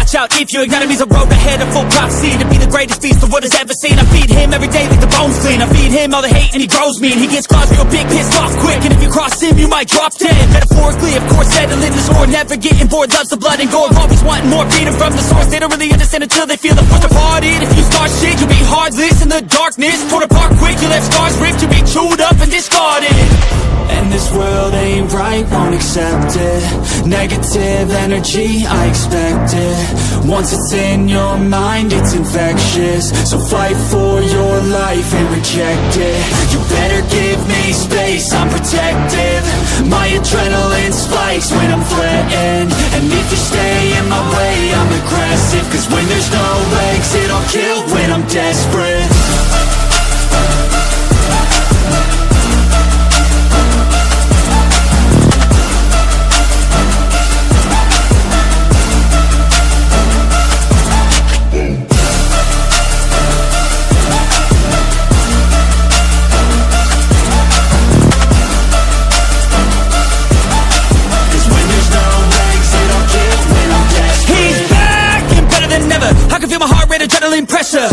watch out if your enemy's a road ahead of full prophecy. To be the greatest beast the world has ever seen. I feed him every day like the bones clean. I feed him all the hate and he grows me. And he gets claws real big, pissed off quick. And if you cross him, you might drop dead. Metaphorically, of course, settling the score. Never getting bored, loves the blood and gore. Always wanting more freedom from the source. They don't really understand until they feel the force departed. If you start shit, you'll be heartless in the darkness. Torn apart quick, you left scars ripped. You'll be chewed up and discarded. And this world ain't right, won't accept it. Negative energy, I expect it. Once it's in your mind, it's infectious. So fight for your life and reject it. You better give me space, I'm protective. My adrenaline spikes when I'm threatened. And if you stay in my way, I'm aggressive. Cause when there's no exit, I'll kill when I'm desperate. Adrenaline pressure,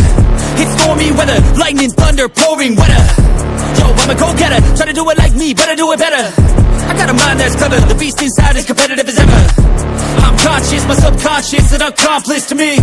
it's stormy weather, lightning, thunder, pouring weather. Yo, I'm a go-getter, try to do it like me, better do it better. I got a mind that's clever, the beast inside is competitive as ever. I'm conscious, my subconscious, an accomplice to me.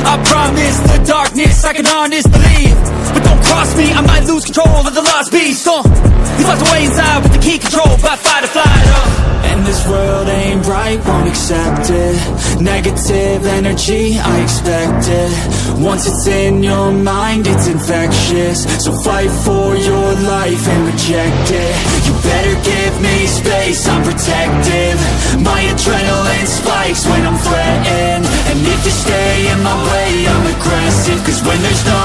I promise the darkness, I can honest believe. But don't cross me, I might lose control of the lost beast. He's locked away inside with the key control by fight or flight. And this world ain't right, won't accept it. Negative energy, I expect it. Once it's in your mind, it's infectious. So fight for your life and reject it. You better give me space, I'm protective. My adrenaline spikes when I'm threatened. And if you stay in my way, I'm aggressive. Cause when there's no